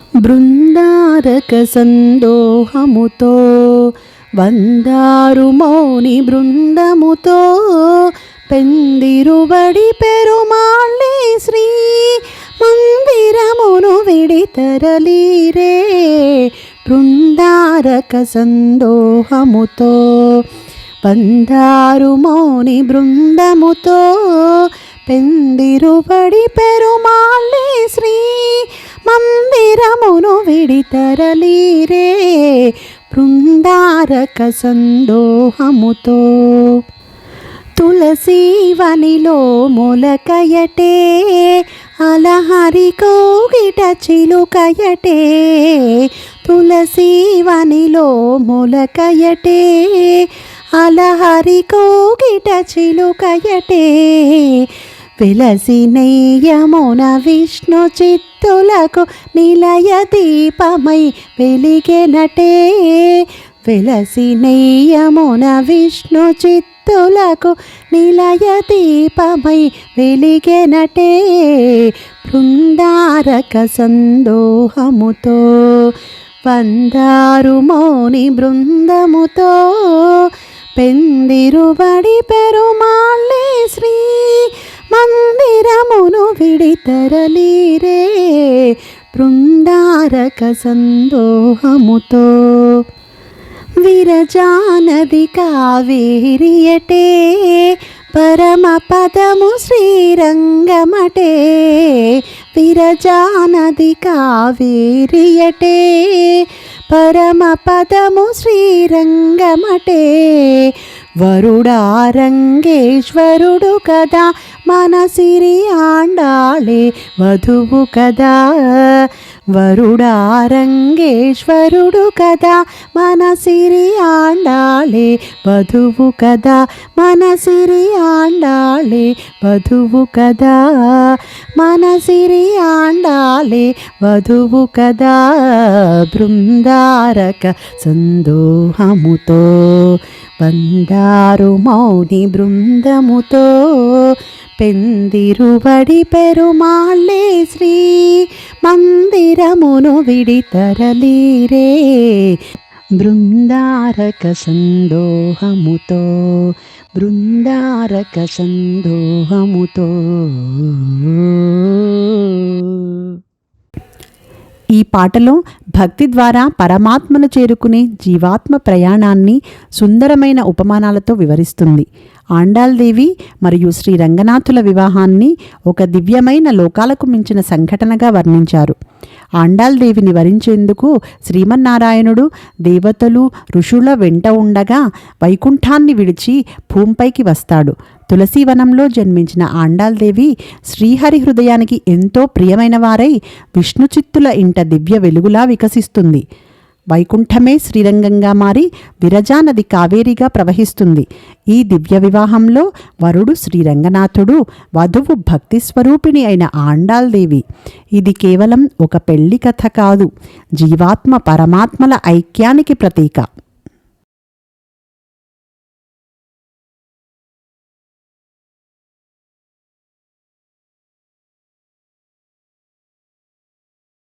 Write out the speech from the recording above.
బృందారక సందోహముతో వందారు మౌని బృందముతో పెందిరుబడి పెరుమాళ్ళే శ్రీ మందిరమును విడితరలీరే. బృందారక సందోహముతో వందారు మౌని బృందముతో పెందిరుబడి పెరుమాళ్ళే శ్రీ మందిరమును విడితరలీరే. బృందారక సందోహముతో తులసీవనిలో మొలకయటే అలహరి కోగిట చిలుకయటే. తులసీవనిలో మొలకయటే అలహరి కోగిట చిలుకయటే. వెలసినయ్యమున విష్ణు చిత్తులకు నిలయ దీపమై వెలిగెనటే. వెలసినయ్యమున విష్ణు చిత్తులకు నిలయ దీపమై వెలిగెనటే. బృందారక సందోహముతో వందారు మౌని బృందముతో పెందిరుబడి పెరుమాళ్ళే శ్రీ మందిరమును విడితరలీరే. బృందారక సందోహముతో విరజానది కావేరియటే పరమ పదము శ్రీరంగమటే. విరజానది కావేరియటే పరమ పదము శ్రీరంగమటే. వరుడారంగేశ్వరుడు కదా మన సిరి ఆండాళే వధువు కదా. వరుడారంగేశ్వరుడు కదా మన సిరి ఆండాళే వధువు కదా. మన సిరి ఆండాళే వధువు కదా. మన సిరి ఆండాళే వధువు కదా. బృందారక సందోహముతో వందారు మౌని బృందముతో పెందిరుబడి పెరుమాళ్ళే శ్రీ మందిరమును విడితరలీరే. బృందారక సందోహముతో బృందారక సందోహముతో. ఈ పాటలో భక్తి ద్వారా పరమాత్మను చేరుకునే జీవాత్మ ప్రయాణాన్ని సుందరమైన ఉపమానాలతో వివరిస్తుంది. ఆండాల్దేవి మరియు శ్రీ రంగనాథుల వివాహాన్ని ఒక దివ్యమైన లోకాలకు మించిన సంఘటనగా వర్ణించారు. ఆండాల్దేవిని వరించేందుకు శ్రీమన్నారాయణుడు దేవతలు ఋషుల వెంట ఉండగా వైకుంఠాన్ని విడిచి భూమిపైకి వస్తాడు. తులసీవనంలో జన్మించిన ఆండాల్దేవి శ్రీహరి హృదయానికి ఎంతో ప్రియమైన వారై విష్ణుచిత్తుల ఇంట దివ్య వెలుగులా వికసిస్తుంది. వైకుంఠమే శ్రీరంగంగా మారి విరజానది కావేరిగా ప్రవహిస్తుంది. ఈ దివ్య వివాహంలో వరుడు శ్రీరంగనాథుడు, వధువు భక్తి స్వరూపిణి అయిన ఆండాల్దేవి. ఇది కేవలం ఒక పెళ్లి కథ కాదు, జీవాత్మ పరమాత్మల ఐక్యానికి ప్రతీక.